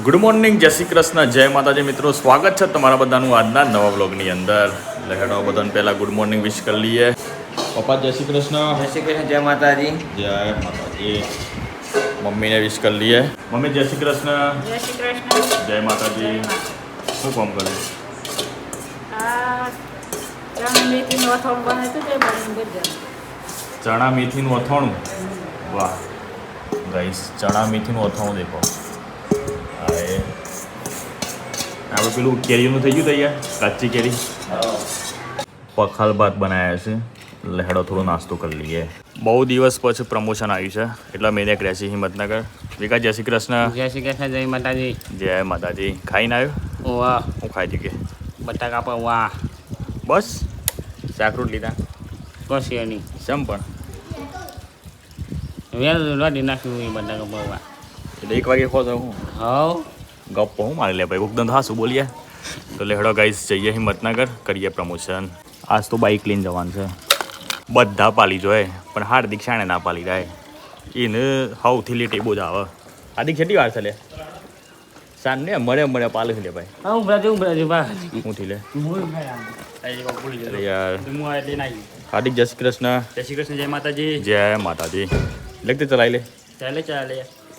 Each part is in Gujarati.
ગુડ મોર્નિંગ, જય શ્રી કૃષ્ણ, જય માતાજી મિત્રો. સ્વાગત છે તમારા બધાનું આજના નવા વ્લોગની અંદર. લહેડો બધાને પહેલા ગુડ મોર્નિંગ વિશ કરી લઈએ. પપ્પા જય શ્રી કૃષ્ણ. જય શ્રી કૃષ્ણ, જય માતાજી. જય માતાજી. મમ્મીને વિશ કરી લઈએ. મમ્મી જય શ્રી કૃષ્ણ. જય શ્રી કૃષ્ણ. જય માતાજી. શું કામ કરે? ચણા મેથીનું અથાણું. વાહ ગાઈસ, ચણા મેથીનું અથાણું દેખો. હા, એ આપણે પેલું કેરીનું થઈ ગયું તૈયાર, કાચી કેરી. પખાલ ભાત બનાવ્યા છે. લહેડો થોડો નાસ્તો કરી લઈએ. બહુ દિવસ પછી પ્રમોશન આવ્યું છે એટલે મેં એક રહેશે હિંમતનગર. વિકા જય શ્રી કૃષ્ણ. જય શ્રી કૃષ્ણ, જય માતાજી. જય માતાજી. ખાઈને આવ્યો? વાહ, હું ખાઈ ચૂકે. બટાકા પર વાહ. બસ શાકરૂટ લીધા? કશી નહીં. શેમ પણ વેલ વાડી નાખ્યું એ બટાકા પર વાહ. એટલે 1 વાગે ખો હું હવ ગપ્પો હું મારી લે ભાઈ, એકદમ હાસું બોલીએ. તો લેહડો ગાઈસ જઈએ હિંમતનગર, કરીએ પ્રમોશન. આજ તો બાઇક લઈને જવાનું છે. બધા પાલી જોઈએ પણ હાર્દિક શાણે ના પાલી જાય. એને સૌથી લેટ એ બહુ જ આવે. હાર્દિક કેટલી વાર છે લે? શાન ને મળે પાલે છે લે ભાઈ. ઉભરાજી બા હું થી લે ભૂલી અરે યાર. જાય. હાર્દિક જય શ્રી કૃષ્ણ. જય શ્રી કૃષ્ણ, જય માતાજી. જય માતાજી. લગતે ચલાવી લે. ચાલે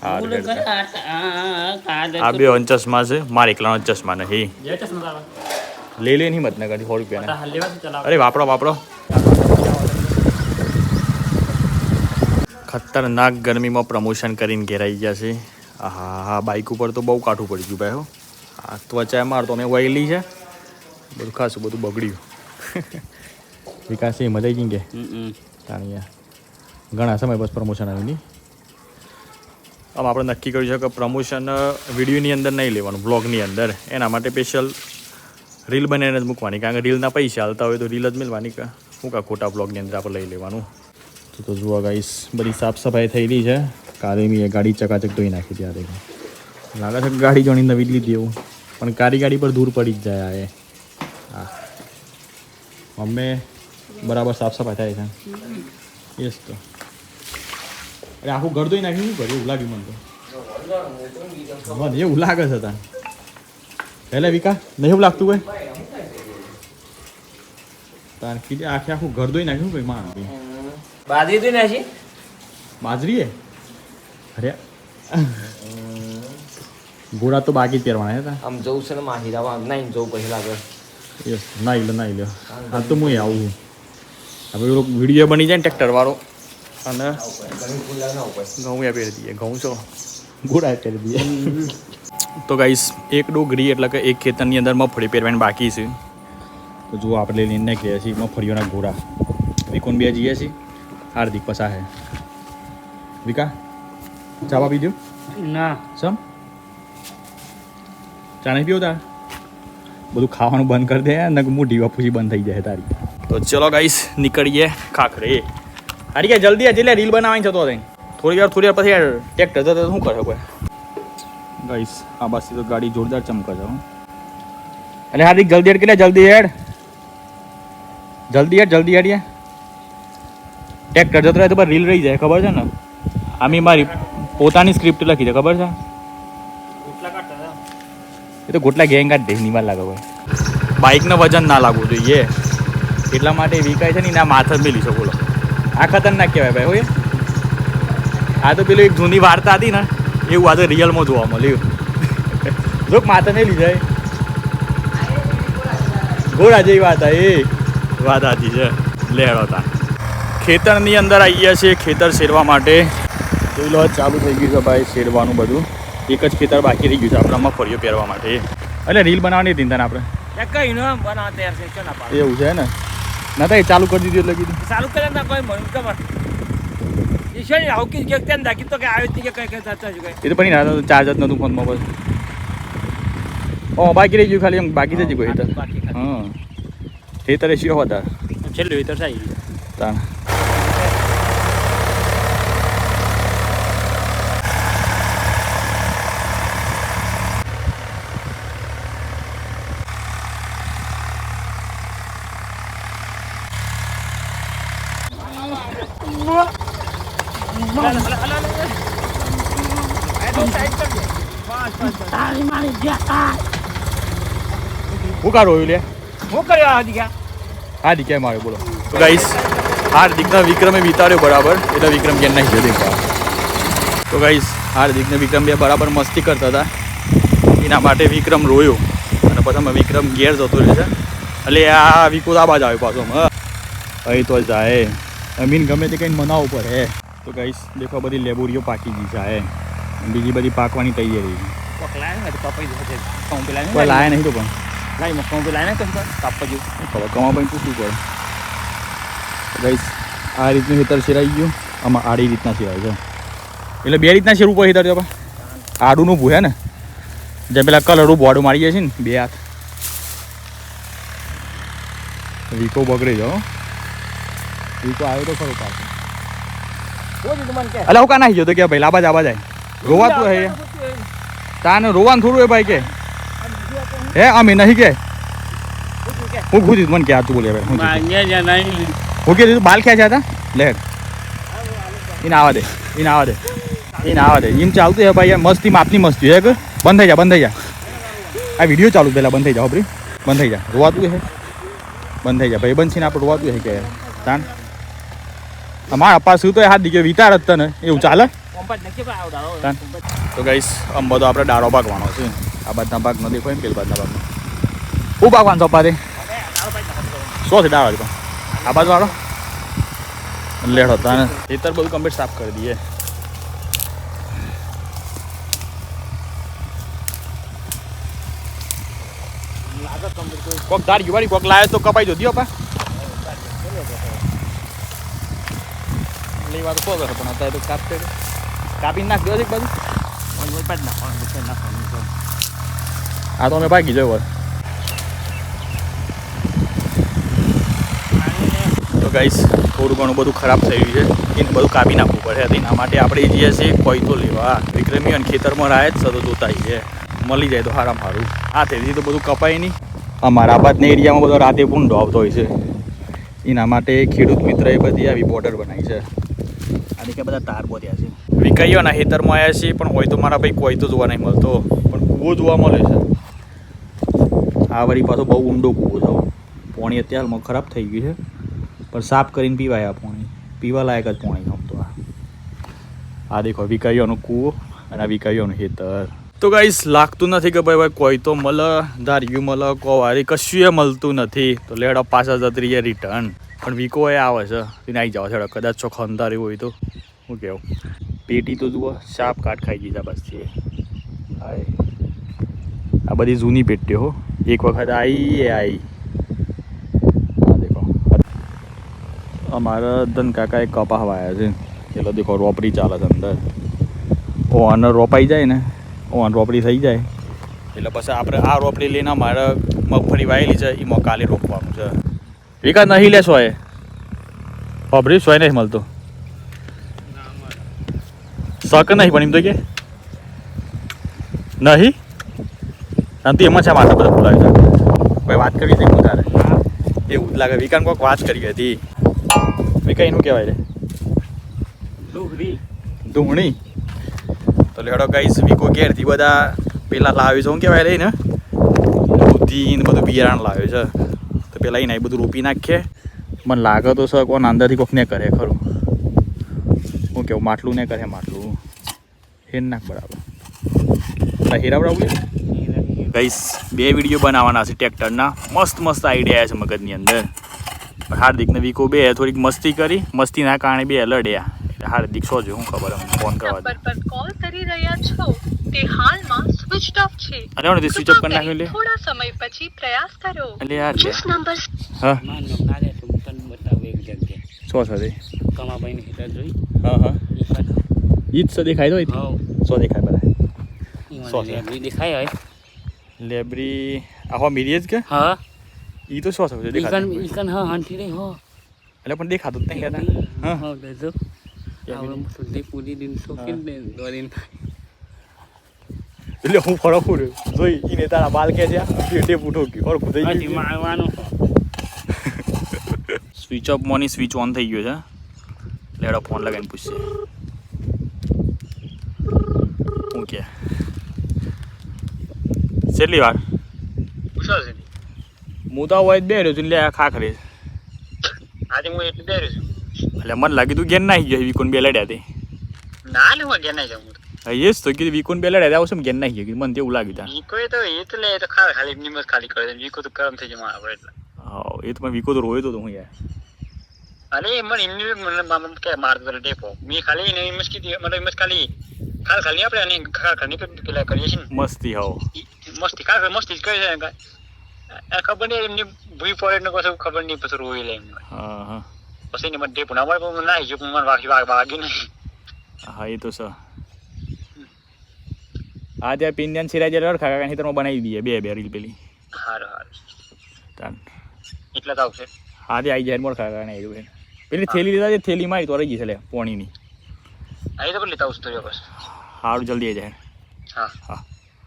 હા, આ બે ચશ્મા છે, મારે એકલાનો ચશ્મા નહીં. લઈ લે હિંમતનગર 100 રૂપિયાના. અરે વાપરો. ખતરનાક ગરમીમાં પ્રમોશન કરીને ઘેરાઈ ગયા છે. હા, બાઇક ઉપર તો બહુ કાઠું પડી ગયું ભાઈ. હો, આ ત્વચા માર તો અમે વહેલી છે, બધું ખાસું બધું બગડ્યું. વિકાસ એ મજા ગઈ કે તાણીયા ઘણા સમય બસ પ્રમોશન આવ્યું નહીં. આમ આપણે નક્કી કર્યું છે કે પ્રમોશન વિડીયોની અંદર નહીં લેવાનું, બ્લોગની અંદર. એના માટે સ્પેશિયલ રીલ બનાવીને જ મૂકવાની, કારણ કે રીલના પૈસા હાલતા હોય તો રીલ જ મેળવાની. શું કા ખોટા બ્લોગની અંદર આપણે લઈ લેવાનું. તો જુઓ ગાઈસ, બધી સાફ સફાઈ થયેલી છે. કાલે મેં ગાડી ચકાચક ધોઈ નાખી ત્યારે લાગે છે ગાડી જોણી નવી જ લીધી એવું, પણ કારી ગાડી પર દૂર પડી જ જાય. હા, મમ્મી બરાબર સાફ સફાઈ થાય છે. યસ. તો અરે આખું ઘર ધોઈ નાખ્યું, શું કર્યું એવું લાગ્યું મને તો. મને એવું લાગે છે તા પહેલાં વિકા નહીં એવું લાગતું હોય તાર કીધે આખું ઘર ધોઈ નાખ્યું ભાઈ. માં બાજરી તો નાખી બાજરી અરે ગોળા તો બાકી જ પહેરવાના હતા. આમ જવું છે ને માહિરા નહીં જવું પછી લાગે. યસ, નાઈ લે. હા તો હું આવું છું. હવે પેલો વિડીયો બની જાય ને ટ્રેક્ટર વાળો, અને ઘઉં પહેરી દઈએ. ઘઉં છો ગોળા પહેરી દઈએ. તો ગાઈસ, એક ડોગરી એટલે કે એક ખેતરની અંદર મગફળી પહેરવાની બાકી છે. તો જુઓ આપણે લઈને ગયા છીએ મગફળીઓના ઘોડા. વિકોન 2 જઈએ છીએ, હાર્દિક પસા હે. વિકા ચા પીજો ના સમ ચા નહીં પીવો તાર? બધું ખાવાનું બંધ કરી દે ને મોઢી વાપુસી બંધ થઈ જાય તારી. તો ચલો ગાઈસ નીકળીએ ખાખરે. હારી કે જલ્દી એટલે રીલ બનાવવાની છે. તો થોડી વાર પછી ટ્રેક્ટર જતો શું કરે કોઈ. ગાઈસ આ બાસી તો ગાડી જોરદાર ચમકે છે. એટલે હાર્દિક જલ્દી હેડ, કેટલા જલ્દી હેડ યાર. ટ્રેક્ટર જતો રહે તો રીલ રહી જાય, ખબર છે ને. આમી મારી પોતાની સ્ક્રિપ્ટ લખી છે, ખબર છે. એ તો ગોટલા ગેંગ કાઢ દે, નિવાલ લાગે ભાઈ. બાઇકનું વજન ના લાગવું જોઈએ એટલા માટે વિકાય છે ને એના માથે જ મેલી છે. બોલો, આ ખતરનાક કહેવાય ભાઈ. હોય આ તો પેલી એક જૂની વાર્તા હતી ને એવું આ તો રિયલમાં જોવા મળ્યું. જો માથે નહીં લીધા ઘોડા જેવી વાત એ વાત હતી છે. લેડો હતા ખેતરની અંદર આવી ગયા છે ખેતર શેરવા માટે. જોઈ લો ચાલુ થઈ ગયું છે ભાઈ શેરવાનું બધું. એક જ ખેતર બાકી રહી ગયું છે આપણા મગફળીઓ પહેરવા માટે. એટલે રીલ બનાવવાની હતી ને આપણે કઈ ન બનાવ તૈયાર છે. એવું છે ને. ના તો એ ચાલુ કરી દીધું એટલે કીધું ચાલુ કરે ના કોઈ મને ખબર ઈશ્વર આવું કે કેમ દાખી તો કે આવ્યો કે કઈ ચર્ચા છે. એ તો પણ ના ચાર્જ જ નહોતું ફોનમાં બસ. બાકી રહી ગયું ખાલી એમ બાકી થઈ ગયું ખેતર. હા, ખેતર શિયો વધારે છેલ્લું ખેતર થાય તાણ. હું કાઢો લે હું કર્યો આ દીકા હાર્દિક કેમ આવ્યો બોલો તો ગાઈસ હાર્દિકના વિક્રમે વિતાડ્યો બરાબર એટલે વિક્રમ કેમ નહીં જતો તો ગાઈસ હાર્દિકને વિક્રમ બે બરાબર મસ્તી કરતા હતા એના માટે વિક્રમ રોયો અને પછી અમે વિક્રમ ઘેર જતો રહે છે એટલે આ વિકો આબાજ આવ્યો પાછો અહીં તો જાય અમીન ગમે તે કંઈ મનાવવું પડે તો ગાઈસ દેખો બધી લેબોરીઓ પાકી ગઈ છે બીજી બધી પાકવાની તૈયારી કોઈ લાયા નહીં તો પણ ખબર કમા પણ પૂછવું પડે ગાઈસ આ રીતનું ખેતર શેરાઈ ગયું આમાં આડી રીતના શેરાય છે એટલે બે રીતના શેરવું પડે ખેતર તો આડુનું ભૂહે ને જેમ પેલા કલરું બોર્ડ મારી જાય છે ને બે હાથ વીકો બગડી જાઓ વીકો આવ્યો તો ખરો પાછો અલા હું કા નાખી ગયો તો કે ભાઈ લાબા જ જાય રોવાતું હે તાને રોવાનું થોડું હે ભાઈ કે હે અમે નહીં કે હું ખુદ મને કે તું બોલે ભાઈ હું કે બાલ ક્યાં છે હતા લેટ એને આવા દે એમ ચાલતું હે ભાઈ મસ્તી માપની મસ્તી હે કે બંધ થઈ જા આ વિડીયો ચાલુ પહેલાં બંધ થઈ જાઓ ભાઈ બંધ થઈ જા રોવાતું હે બંધ થઈ જા ભાઈ બંધ છે ને આપણે રોવાતું હે કે તાન અમારા અપ્પા શું તો હાથ દીકે વિતાર જ તને એવું ચાલે તો ગાઈસ આમ બધો આપણે ડાળો પાકવાનો છે આ બાજના ભાગ ન દેખો એમ પેલી બાજના ભાગમાં શું પાકવાનો અપ્પા તે શું છે ડાળો આ બાજુ વાળો લેડો તાને ખેતર બધું કમ્પ્લીટ સાફ કરી દઈએ કોક દાડી વાળી કોક લાવે તો કપાઈ દો દિયો પા લેવા તો કોક પણ અત્યારે તો કાપી નાખ દો એક બાજુ આ તો અમે ભાગી જોયો તો ગાઈસ થોડું ઘણું બધું ખરાબ થઈ ગયું છે એને બધું કાપી નાખવું પડે એના માટે આપણે જઈએ છીએ કોઈ તો લેવા વિક્રમી અને ખેતરમાં રાય જ સતો જોતા છે મળી જાય તો સારામાં સારું આ તેથી તો બધું કપાય નહીં અમારા આબાદના એરિયામાં બધો રાતે ભૂંડો આવતો હોય છે એના માટે ખેડૂત મિત્રએ બધી આવી બોર્ડર બનાવી છે આની કે બધા તાર બોધ્યા છે વિકાઈઓના ખેતરમાં આવ્યા છીએ પણ હોય તો મારા ભાઈ કોઈ તો જોવા નહીં મળતો પણ કૂવો જોવા મળે છે આ વળી પાછો બહુ ઊંડો કૂવો છે પાણી અત્યારમાં ખરાબ થઈ ગયું છે પણ સાફ કરીને પીવાય આ પાણી પીવા લાયક જ પાણી ગમતો આ દેખો વિકાઈઓનો કૂવો અને આ વિકાઈઓનું ખેતર તો ગાઈસ લાગતું નથી કે ભાઈ કોઈ તો મળે ધાર્યું મળે કોવારી કશું એ મળતું નથી તો લેડો પાછા જતી રહીએ રિટર્ન પણ વીકો એ આવે છે એને આવી જાવ છે કદાચ ચોખ્ખો અંધાર્યું હોય તો શું કહેવું પેટી તો જુઓ શાપ કાટ ખાઈ ગઈ છે બસ છે આ બધી જૂની પેટીઓ હો એક વખત આવી આ દેખો અમારા ધન કાકાએ કપા વાયા છે એટલે દેખો રોપડી ચાલે છે અંદર ઓન રોપાઈ જાય ને ઓન રોપડી થઈ જાય એટલે પછી આપણે આ રોપડી લઈને અમારે મગફળી વાયેલી છે એમાં કાલે રોપવાનું છે વિકાસ નહીં લે સોય અભરી સોય નહીં મળતો શક નહીં પણ એમ તો કે નહીં અને તું એમાં છે માથા બધા બોલાવી છે કોઈ વાત કરવી હતી તારે એવું જ લાગે વિકાન કોઈક વાત કરી હતી વિકા એનું કહેવાય રે ડુંગળી તો લેડો ગાઈસ વિકો ઘેરથી બધા પેલા લાવ્યું છે શું કહેવાય રે ને બુદ્ધિ ને બધું બિયારણ લાવ્યું છે તો પેલા એને બધું રોપી નાખીએ મને લાગે તો સર કોણ અંદરથી કોઈક ને કરે ખરું હું કેવું માટલું ને કરે માટલું હેર નાખ બરાબર હીરા બરાબર ગાઈસ બે વિડીયો બનાવવાના છે ટ્રેક્ટરના મસ્ત મસ્ત આઈડિયા છે મગજની અંદર હાર્દિક ને વિકો બે થોડીક મસ્તી કરી મસ્તીના કારણે બે લડ્યા હાર્દિક સોજો હું ખબર ફોન કરવા દે પર કોલ કરી રહ્યા છો તે હાલમાં સ્વિચ ઓફ છે અરે ઓને સ્વિચ ઓફ કરી નાખ્યો લે થોડા સમય પછી પ્રયાસ કરો એટલે યાર जिस नंबर હા માન ના દે તું તને બતાવ એક જગ્યાએ સો સાથે કમાભાઈ ની હિટર જોઈ હા ઈ જ સો દેખાય તો હા સો દેખાય બધા સો ઈ લેબરી દેખાય હોય લેબરી આહો મીરી જ કે હા ઈ તો સો છે દેખાય ઈકન હા હાંઠી રે હો એટલે પણ દેખાતું જ નહીં કહેતા હા હા દેજો આવું સુધી પૂરી દિન શોકીન દે દોરીન એટલે હું ફરક ફૂર્યો જોઈ ઈને તારા બાલ કે છે પેટે પૂઠો ગયો ઓર ખુદાઈ હજી ગયું મારવાનું switch off Mouni switch on થઈ ગયો છે લેડો ફોન લગાવીને પૂછશે હું કે કેટલી વાર પૂછો છે હું તો હોય બે રહ્યો છું લે ખાખરે આજે હું એટલે બે રહ્યો છું એટલે મને લાગી તું ગેન નાખી ગયો વિકોન બે લડ્યા તે ના લે હું ગયા જાઉં એ જ તો કીધું વિકોન બે લડ્યા આવશે ને ગેન નાખી ગયો મને તેવું લાગ્યું ત્યાં વીકો તો એ તો લે તો ખાલી નિમસ ખાલી કરે વીકો તો ગરમ થઈ જાય આપણે એટલે હા એ તો પણ વિકો તો રોયો તો હું યાર અરે મને એમની મને કે મારતો ડેપો મેં ખાલી એને નિમસ કીધી મને નિમસ ખાલી ખાલી આપણે અને ખાલી પેલા કરીએ છીએ મસ્તી હાવ મસ્તી મસ્તી જ કરી છે ખબર નહીં એમની ભૂઈ પડે ને કશું ખબર નહીં પછી રોઈ લે એમને હા હા પછી મને ડેપો ના મળે પણ ના જો મને વાગી નહીં હા એ તો સર આ ત્યાં પિંડિયન સિરાજ રડ ખાકા ખેતરમાં બનાવી દઈએ બે રીલ પેલી હારું તાન એટલા તો આવશે હા તે આવી જાય મોર ખાકા ને આવ્યું પેલી થેલી લીધા છે થેલી મારી તો રહી ગઈ છે લે પોણીની અહીં તો પણ લેતા આવશે તો બસ સારું જલ્દી આવી જાય હા હા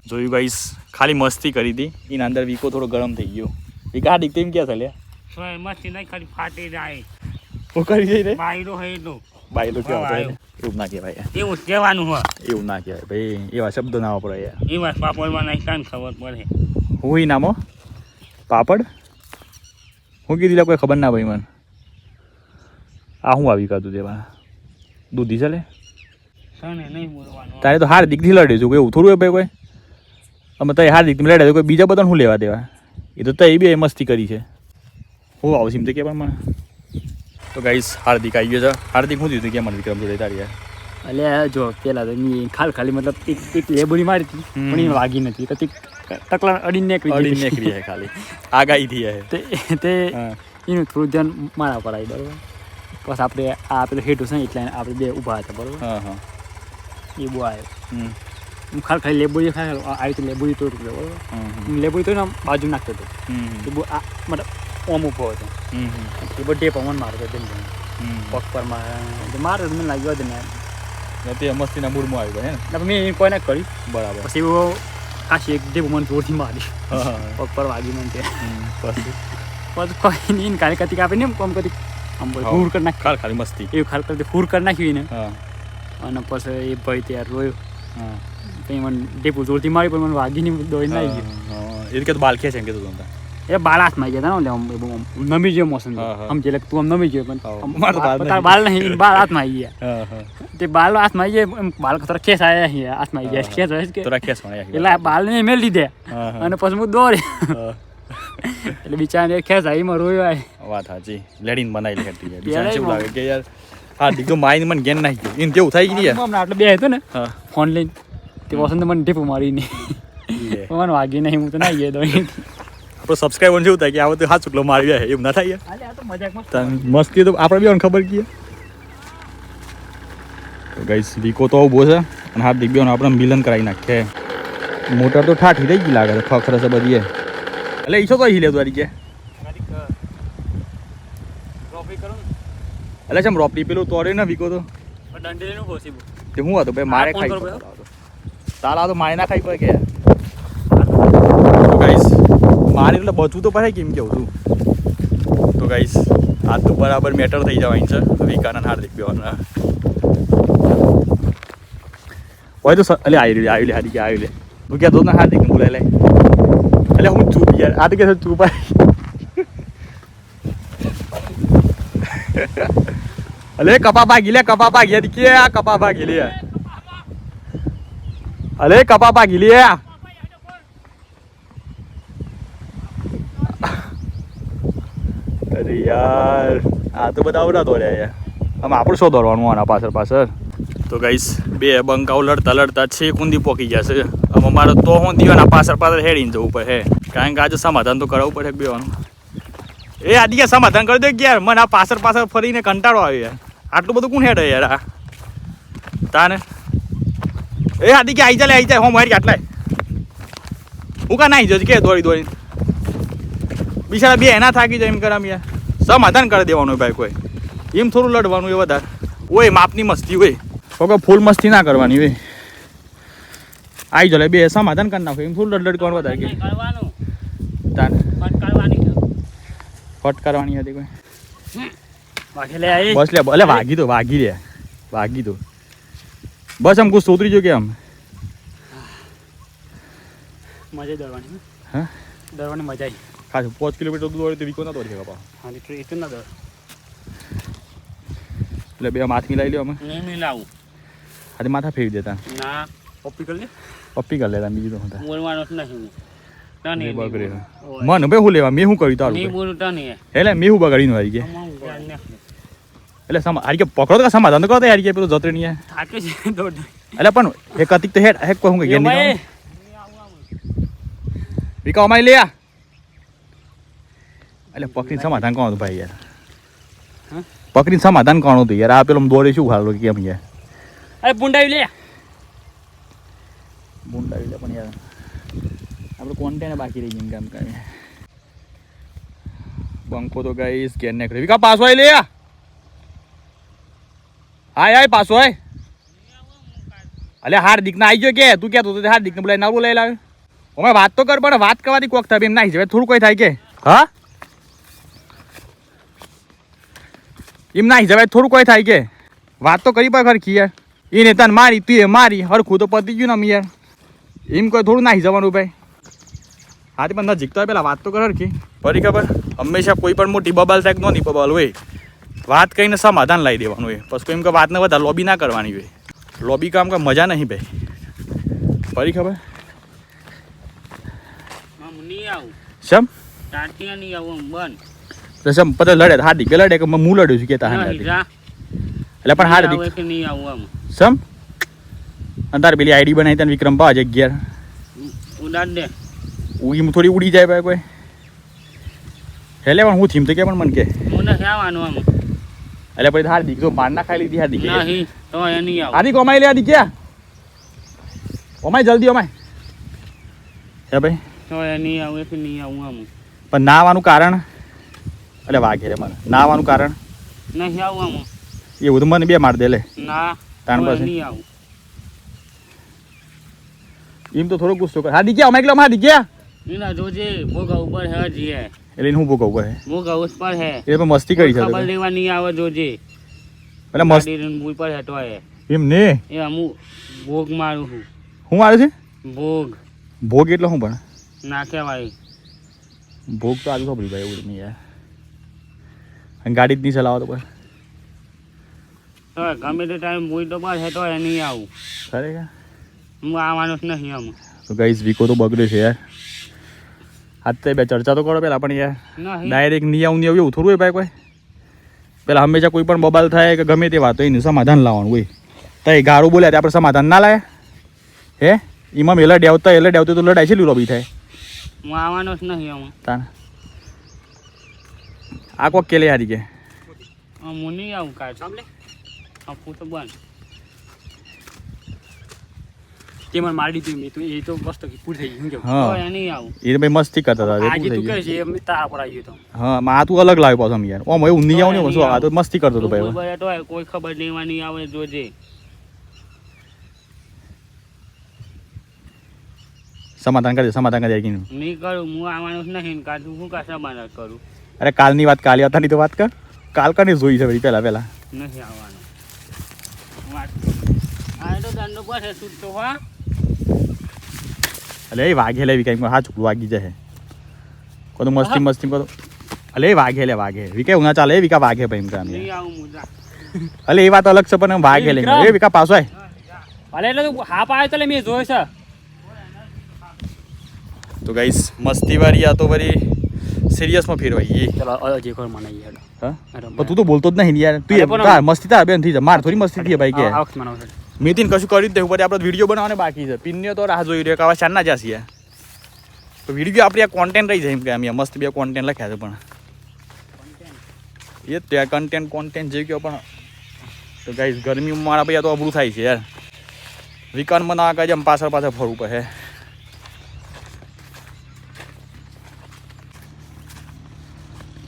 જોયું ગાઈસ ખાલી મસ્તી કરી હતી એના અંદર વીકો થોડો ગરમ થઈ ગયો એ કા દીકતે એમ ક્યાં ચાલ્યા સોય મસ્તી નહીં ખાલી ફાટી જાય હું કરી જઈ રે બાયરો હે તો બાઈ તો કેવા એવું ના કહેવાય એવું કહેવાનું હોય એવું ના કહેવાય ભાઈ એવા શબ્દો ના વાપરાય યાર એ વાત પાપડમાં નહીં કાન ખબર પડે હું ઈ નામો પાપડ હું કીધી લે કોઈ ખબર ના ભાઈ મને આ હું આવી કાતું તેમાં દૂધી ચાલે સને નહીં બોલવાનું તારે તો હાર દીકથી લડે છું કોઈ એવું થોડું ભાઈ કોઈ અમે તો હાર દીકથી લડે કોઈ બીજા બધાને શું લેવા દેવા એ તો એ બી મસ્તી કરી છે હું આવશે એમ તો કે પણ મને તો ગાઈસ હાર્દિક આવી ગયો છે હાર્દિક શું થયું કે મને વિક્રમ જોડે તારી યાર એટલે જો પેલા તો મેં ખાલી મતલબ એક લેબોરી મારી હતી પણ એ વાગી નથી તો તકલા અડીને નીકળી છે ખાલી આગાહી થઈ છે તે એનું થોડું ધ્યાન મારા પર આવી બરાબર બસ આપણે આ પેલું હેઠું છે ને એટલે આપણે બે ઊભા હતા બરાબર હા હા એ બહુ આવ્યો હું ખાલી લેબોરી આવી તો લેબોરી તોડું બરાબર લેબોરી તો બાજુ નાખતો હતો એ બહુ મતલબ ઓમ ઊભો હતો એ બધે પવન મારતો તેમ પગ પર મારે મને લાગ્યો હતો ને તે મસ્તીના મૂડમાં આવી ગયો હે મેં કોઈ ના કરી બરાબર પછી એવું કાશી એક ડેબ મને જોરથી મારી પગ પર વાગી મને પછી પછી કોઈ નહીં કાલે કતિક આપે ને આમ કદી આમ ફૂર કરી નાખ ખાલી મસ્તી એવું ખાલી કરતી ફૂર કરી નાખ્યું ને હા અને પછી એ ભાઈ ત્યાં રોયો હા કંઈ મને ડેપુ જોરથી મારી પણ મને વાગી નહીં દોડીને આવી ગયો એ કે બાલખે છે એમ કીધું તમે એ બાળ હાથમાં ગયા હતા ને નમી ગયો મોસમ આમ જે તું આમ નમી ગયો પણ બાળ નહીં બાળ હાથમાં આવી ગયા તે બાળ હાથમાં આવી ગયા બાળ થોડા ખેસ આવ્યા હાથમાં આવી ગયા ખેસ હોય કે થોડા ખેસ પણ એટલે બાળને મેળ લીધે અને પછી હું દોડે એટલે બિચારાને ખેસ આવી માં રોયો આવે વાત સાચી લેડીને બનાવી લે હતી બિચારા કેવું લાગે કે યાર હા દીકરો માઈને મને ગેન નાખી ગયો એને કેવું થઈ ગયું યાર હમણાં આટલે બે હતો ને ફોન લઈને તે વસંત મને ઢીપું મારીને મને વાગી નહીં હું તો ના ગયો દોડી આપણો સબસ્ક્રાઈબર જેવું થાય કે આ તો હાથ ચૂકલો મારી જાય એવું ના થાય યાર મસ્તી તો આપણે બી ખબર કીએ તો ગાઈસ વીકો તો ઊભો છે અને હાર્દિક બેન આપણે મિલન કરાવી નાખે મોટર તો ઠાઠી થઈ ગઈ લાગે ખખર છે બધી એટલે ઈશો તો हिले તારી કે એટલે છે રોપડી પેલું તોડ્યું ને વીકો તો દંડેલીનું પોસિબલ તે શું હતું ભાઈ મારે ખાઈ તારા તો મારે ના ખાઈ પડે કે તો ગાઈસ મારે એટલે બચવું તો પડે કેમ કેવું તું તો ગાઈસ આ તો બરાબર મેટર થઈ જવાની છે વિકાનંદ હાર્દિક બેવાના હોય તો એટલે આવી લે હાર્દિક આવી લે હું કહેતો ને હાર્દિક બોલાય લે એટલે હું ચૂપ યાર આ તો કે ચૂપ અલે કપા ભાગી લે કપા ભાગી યાર કે આ કપા ભાગી લે અલે કપા ભાગી લે અરે યાર આ તો બધા આવડા દોડ્યા યાર આમ આપણે શું દોડવાનું આના પાછળ તો ગાઈસ બે બંકાઓ લડતા છે કુંદી પોકી જશે હવે અમારે તો હું દીવાના પાછળ હેડીને જવું પડે કારણ કે આજે સમાધાન તો કરાવવું પડે બેવાનું એ આદિ કે સમાધાન કરી દે કે યાર મને આ પાછળ ફરીને કંટાળો આવ્યો યાર આટલું બધું કોણ હેડે યાર આ તાને એ આદિ કે આવી જાય હો મારી આટલાય હું કા નાઈ જજ કે દોડી બિચારા બે એના થાકી જાય એમ કરામ યાર સમાધાન કરી દેવાનું ભાઈ કોઈ એમ થોડું લડવાનું એ વધારે ઓય માપની મસ્તી હોય કોઈ ફૂલ મસ્તી ના કરવાની હોય આવી જાય બે સમાધાન કરી નાખો એમ થોડું લડ કરવાનું વધારે કે તાને ફટકારવાની હતી કોઈ બસ લે ભલે વાગી દો બસ આમ કુછ સોતરી જો કે આમ મજા દરવાની હા દરવાની મજા આવી ખાસ 5 કિલોમીટર દૂર હોય તો વીકો ના દોડી શકે હા એટલું ના દર એટલે બે માથ મિલાઈ લ્યો અમે નહીં મિલાવું આજે માથા ફેરવી દેતા ના કોપી કરી લે પપ્પી કરી લેતા બીજું તો હતા બોલવાનો જ નહીં તને બગડે મને ભાઈ હું લેવા મેં શું કર્યું તારું નહીં બોલું તને એટલે મેં શું બગાડીનું હારી ગયા એટલે હારી કે પકડો તો સમાધાન તો કરો હારી ગયા પેલું જતરે નહીં થાકે છે દોડ એટલે પણ એક કતિક તો હેડ હેક કોઈ હું કે ગેર નહીં વિકા અમાઈ લે એટલે પકડીને સમાધાન કોણ હતું ભાઈ યાર હા? પકડીને સમાધાન કોણ હતું યાર આ પેલો દોડે શું ખાલો કેમ યાર અરે બુંડાવી લે બુંડાવી લે પણ યાર આપણે કોન્ટેન્ટ બાકી રહી ગયું કામ કરે બંકો તો ગાઈસ ઘેર ને વિકા પાછો આઈ લે હાય હાય પાછો આય અલે હાર્દિક ના આવી ગયો કે તું કહેતો તો હાર્દિક ને બોલાય ના બોલાય લાવે અમે વાત તો કર પણ વાત કરવાથી કોક થાય એમ નાઈ જવાય થોડું કોઈ થાય કે હા એમ નાઈ જવાય થોડું કોઈ થાય કે વાત તો કરી પણ ખરખી યાર એને તને મારી તું એ મારી હરખું તો પતી ગયું ને અમે યાર એમ કોઈ થોડું નાહી જવાનું ભાઈ હાથી પણ નજીક તો પેલા વાત તો કર હરખી ફરી ખબર હંમેશા કોઈ પણ મોટી બબાલ થાય કે નોની બબાલ હોય વાત કહીને સમાધાન લાવી દેવાનું હોય પછી એમ કે વાતને વધારે લોબી ના કરવાની હોય લોબી કામ કોઈ મજા નહીં ભાઈ ફરી ખબર નહીં આવું શમ ટાટિયા નહીં આવું બંધ તો શમ પતા લડે હાર્દિક લડે કે હું લડ્યું છું કેતા હાર્દિક એટલે પણ હાર્દિક કે નહીં આવું આમ શમ અને તારે પેલી આઈડી બનાવી તને વિક્રમ પાજ 11 ઉડાડ દે ઉડી થોડી ઉડી જાય ભાઈ કોઈ હેલે પણ હું થીમ તો કે પણ મન કે હું નથી આવવાનું આમ એટલે પછી હાર્દિક તો માર ના ખાઈ લીધી હાર્દિક નહીં તો એ નહીં આવું હાર્દિક અમાઈ લે હાર્દિક ક્યાં અમાય જલ્દી અમાય હે ભાઈ તો એ નહીં આવું કે નહીં આવું આમ પણ ના આવવાનું કારણ એટલે વાઘે રે મને ના આવવાનું કારણ નહીં આવું આમ એવું તો મને બે માર દે લે ના તાણ તો એ પાસે નહીં આવું એમ તો થોડો ગુસ્સો કર હાર્દિક ક્યાં અમાય એકલો હાર્દિક ક્યાં એના જોજે ભોગા ઉપર હે જીએ એટલે હું ભોગવ કરે ભોગા ઉપર હે એ પણ મસ્તી કરી છે ખબર લેવા નહીં આવે જોજે એટલે મસ્ત ઉપર હે તો એ એમ ને અમુક ભોગ મારું છું હું મારે છે ભોગ ભોગ એટલે હું પણ ના કહેવાય ભોગ તો આજુ ખબર ભાઈ એવું નહીં યાર અને ગાડી જ નહીં ચલાવો તો પછી તો ગમે તે ટાઈમ બોઈ તો બસ હે તો એ નહીં આવું ખરેખર હું આવવાનું જ નહીં આમ તો ગાઈસ વીકો તો બગડ્યો છે યાર આજ તો બે ચર્ચા તો કરો પેલા પણ યાર નહીં ડાયરેક્ટ નહીં આવું એવું થોડું હોય ભાઈ કોઈ પેલા હંમેશા કોઈ પણ બબાલ થાય કે ગમે તે વાત હોય એનું સમાધાન લાવવાનું હોય તો એ ગાળું બોલ્યા આપણે સમાધાન ના લાય હે એમાં મેલા ડેવતા એટલે ડેવતા તો લડાઈ છે લોબી થાય હું આવવાનું જ નહીં આમ તાન આ કોક કેલે હારી કે હું નહીં આવું કાઢ સાંભળે આપું તો બંધ તે મને મારી દીધું મેં તો એ તો મસ્ત પૂરી થઈ ગયું કેવું તો હા એ નહીં આવું એ ભાઈ મસ્તી કરતા હતા આજે એટલે તું થઈ કહે ગયું. છે એમ તારા પર આવી ગયો તો હા આ તું અલગ લાવ્યો પાછો યાર ઓમ એવું નહીં આવું ને શું આ તો મસ્તી કરતો હતો ભાઈ બોઈ તો કોઈ ખબર લેવા નહીં આવે જોજે સમાધાન કરી નહીં કરું હું આવવાનું જ નહીં કાઢું હું કાશા બાના કરું અરે કાલની વાત કાલે હતા ની તો વાત કર કાલ કને જોઈ છે ભાઈ પહેલા નહીં આવવાનું આ તો દંડો પર છે છૂટતો હા અલે એ વાઘે લેવી કઈ હા ચૂકલું વાગી જાય કોતો મસ્તી કોતો અલે એ વાઘે લે વાઘે વિકે ઉના ચાલે એ વિકા વાઘે ભાઈ એમ નહીં આવું મુદ્દા અલે એ વાત અલગ છે પણ વાઘે લે એ વિકા પાછો આય ભલે એટલે તું હા પાડે તો મેં જોયું છે તો ગાઈસ મસ્તી વાળી આ તો વળી સિરિયસમાં ફેરવાઈ ચલો અજય ખોર મને યાર હા પણ તું તો બોલતો જ નહીં યાર તું મસ્તી તાર બેન થઈ જા માર થોડી મસ્તી થઈ ભાઈ કે આ વખત મને મેતીન કશું કર્યું જ નહીં ઉપર આપણે વિડીયો બનાવવાને બાકી છે પિન્ને તો રાહ જોઈ રહ્યો કે આવા ચાર ના જાસી યાર તો વિડીયો આપણી આ કોન્ટેન્ટ રહી જાય એમ કે અમે મસ્ત બે કોન્ટેન્ટ લખ્યા છે પણ એ ત્યાં કોન્ટેન્ટ જે કહો પણ તો ગાઈસ ગરમીમાં મારા ભાઈ આ તો અબરું થાય છે યાર વિકાનમાં ના કાજે આમ પાછળ ફરવું પડે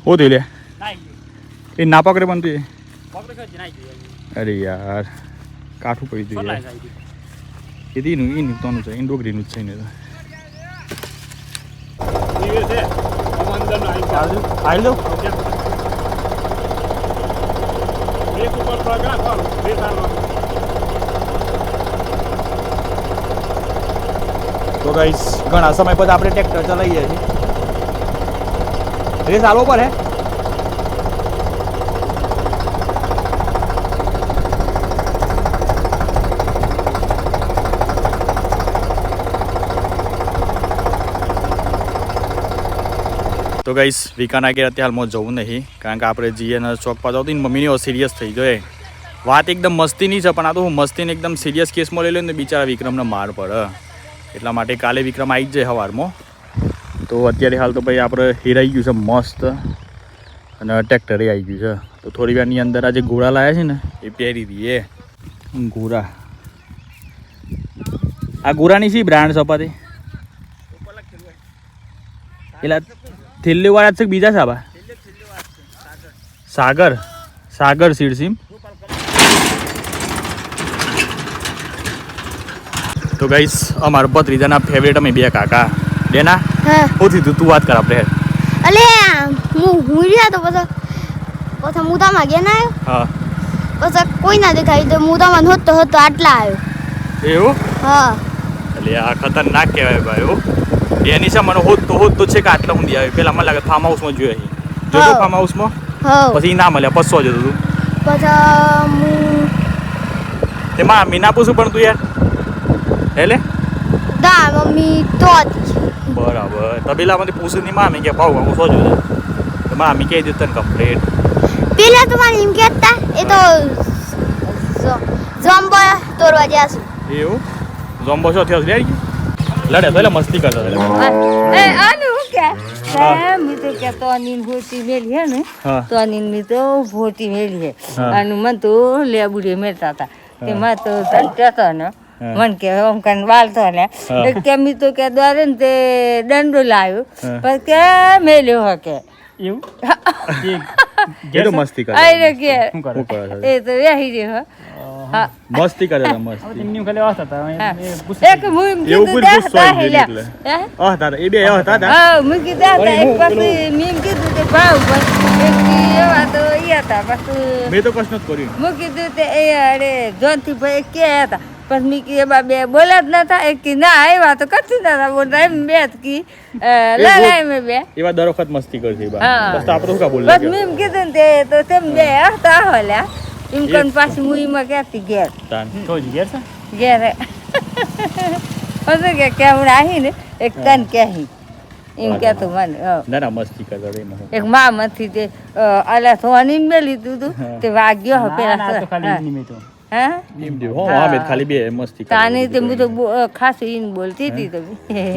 હો તે લે એ ના પકડે પણ તું અરે યાર કાઠું પડી ગયું યાર એ દીનું ઈનું તોનું છે ઇન્ડોગ્રીનું જ છે ને આવી લો તો ગાઈસ ઘણા સમય પછી આપણે ટ્રેક્ટર ચલાવીએ છીએ રેસ આલો પર હે તો ગાઈસ વિકાના કે અત્યારે હાલમાં જવું નહીં કારણ કે આપણે જીએન ચોક પર જતી ને મમ્મીની સિરિયસ થઈ જાય વાત એકદમ મસ્તીની છે પણ આ તો હું મસ્તીને એકદમ સિરિયસ કેસમાં લઈ લઉં ને બિચારા વિક્રમને માર પડે એટલા માટે કાલે વિક્રમ આવી જ જાય સવારમાં તો અત્યારે હાલ તો ભાઈ આપણે હીરાઈ ગયું છે મસ્ત અને ટ્રેક્ટરે આવી ગયું છે તો થોડી વારની અંદર આ જે ઘોડા લાવ્યા છે ને એ પહેરી દઈએ ઘોડા આ ઘોડાની શી બ્રાન્ડ સપાતી એટલે થેલ્લીવાળા છે બીજા સાબા સાગર સીડસીમ તો ગાઈસ અમારા ભત્રીજાના ફેવરેટ અમે બે કાકા બેના શું થયું તું વાત કર આપણે અલે હું રહ્યા તો પછી મુદામાં ગયા ના હા પછી કોઈ ના દેખાય તો મુદામાં હોત તો આટલા આવ્યો એવું હા એટલે આ ખતરનાક કહેવાય ભાઈ એની છે મને હોત તો છે કે આટલા ઊંધી આવે પેલા મને લાગે ફાર્મ હાઉસમાં જોઈએ જોયો ફાર્મ હાઉસમાં પછી ના મળ્યા પસવા જતો તું પછી તેમાં મીના પૂછું પણ તું યાર એટલે દા મમ્મી તો બરાબર તબેલામાંથી પૂછું નહીં મામી કે ભાવ હું શું જોયું તો મામી કહી દીધું તને કમ્પ્લીટ પેલા તો મને એમ કહેતા એ તો ઝોમ્બો તોડવા ગયા છું એવું ઝોમ્બો શો થયો લડે તો એટલે મસ્તી કરતો તો અનિલ ભોટી મેલી હે ને હા તો અનિલ ની તો ભોટી મેલી હે અને મને તો લેબુડી મેળતા હતા તેમાં તો હતો ને મન કે ઓમ કન વાલતો ને કે મી તો કે દ્વારે ને તે દંડો લાવ્યો પણ કે મેલ્યો હકે એવું એ તો મસ્તી કરે આઈ રે કે શું કરે એ તો રહી રહ્યો હા મસ્તી કરે મસ્તી એમની ખાલી અવસ્થા હતા એ પૂછે એક મુઈમ એવું કીધું કોઈ દે ગુસ્સો આવી ગયો એટલે હે તારા એ બે હતા તા હા મૂકી દે એક પછી મીમ કીધું તે ભાવ બસ એક એવા તો ઈ હતા પછી મેં તો કશું નથી કર્યું મૂકી દીધું તે એ અરે જોનથી ભાઈ કે હતા પછી મીકી એમાં બે બોલ્યા જ નતા એક કી ના આવ્યા તો કશું નતા બોલતા એમ બે જ કી લડાઈ મેં બે એવા દર વખત મસ્તી કરશે બસ હા. તો આપણે શું કા બોલ બસ મીમ કીધું ને તે તો તેમ બે હતા હોલ્યા એમ કન પાછી મુઈમાં ક્યાંથી ઘેર તો જ ઘેર છે ઘેર પછી કે હમણાં આવી ને એક તન કહી એમ કહેતું મને ના ના મસ્તી કરતા હતા એમાં એક મામાંથી તે અલા થોની મેલી દીધું તે વાગ્યો હો ના, ના, તો ખાલી પેલા એમની મેં તો હા એમ દેવ હો હા મેં ખાલી બે મસ્તી કરતા તાને તે હું તો ખાસ ઈને બોલતી હતી તો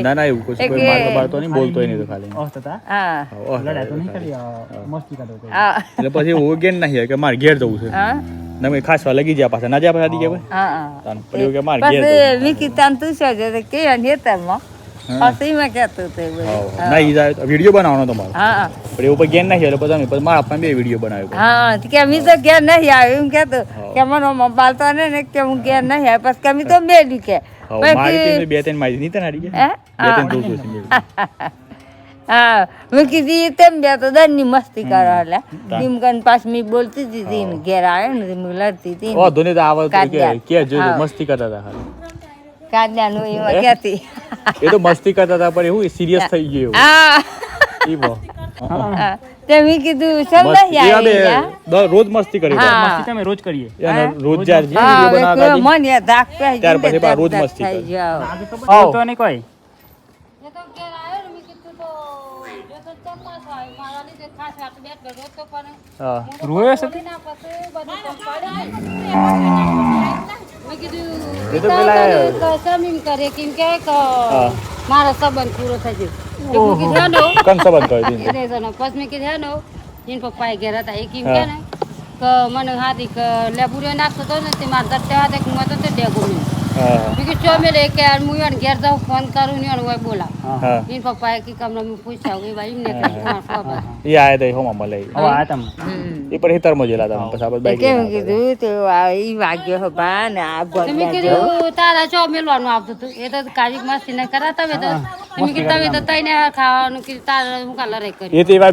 ના ના એવું કશું કોઈ મારતો બારતો નહીં બોલતો નહીં તો ખાલી અવસ્થા હતા હા લડાય તો નહીં ખાલી મસ્તી કરતો હતો હા એટલે પછી એવું ગેન નહીં કે મારે ઘેર જવું છે હા ના મેં ખાસવા લગી ગયા પાછા ના જ્યાં પાછા ગયા હા તાન પડ્યું કે મારે ઘેર પછી જવું વિકી તાન તું શું છે કે હેતરમાં હસીમાં કહેતું તે બધું ના ઈ જાય વિડીયો બનાવવાનો તમારો હા પણ એવું પછી ગેન નહીં એટલે પછી મારા આપણા બે વિડીયો બનાવ્યો હા કે મી તો ઘેર નહીં આવ્યો એમ કહેતો કે મને બાલતો ને કે હું ઘેર નહીં આવ્યો પછી કે મી તો બેડી કે મારી ટીમ બે ત્રણ મારી નહીં તને હારી ગયા બે ત્રણ દોસ્તો છે હા મેં કીધી તેમ બે તો દંડની મસ્તી કરો એટલે એમ કન પાછ મેં બોલતી હતી ને ઘેર આવે ને મેં લડતી હતી ઓ ધોની તો આવત કે જો હા. મસ્તી કરતા હતા ખાલી કાદિયાનું એમાં કહેતી એ તો મસ્તી કરતા હતા પણ એવું સિરિયસ થઈ ગયું હા ઈ બો હા. તે મેં કીધું ચલ નહીં આવી જા. રોજ મસ્તી કરી હા. મસ્તી તો અમે રોજ કરીએ એને રોજ જ્યારે જે હા, વિડીયો હવે બનાવતા કોઈ મને ધાક પહેરી ત્યાર દે, પછી ધાક રોજ ધાક મસ્તી થઈ કરે. જાઓ. આજે ખબર તો નહીં કોઈ હા રોયો છે તે? એ તો પેલા હા મારો સંબંધ પૂરો થઈ કન સંબંધ કરી દીધું ગયો પછી મેં કીધું હેનો એન પપ્પા ઘેર હતા એ કેમ હા. કે ને કે મને હાથી કે લેબુરે નાખતો હતો ને તે મારા દત્તે હાથે હું હતો તે ડેગો નહીં હા મેં કીધું ચો મેલે કે હું એને ઘેર જાઉં ફોન કરું ને હોય બોલા હા એન પપ્પાએ કે કમને મેં પૂછ્યા કે ભાઈ એમને કઈ ખબર એ આયા તા હોમાં મળે હવે આ તમે એ પણ હિતરમાં જેલા હતા પછી આપણે બાઈક કેમ કીધું તો ઈ વાગ્યો હો બા ને આ મેં ગોળિયા કીધું તારા ચો મેલવાનું આવતું હતું એ તો કાજી મસ્તી ને કરાતા હવે તો મેં કીધું તમે તો તઈને ખાવાનું કીધું તારા હું કાલે લડાઈ કરી એ તો એવા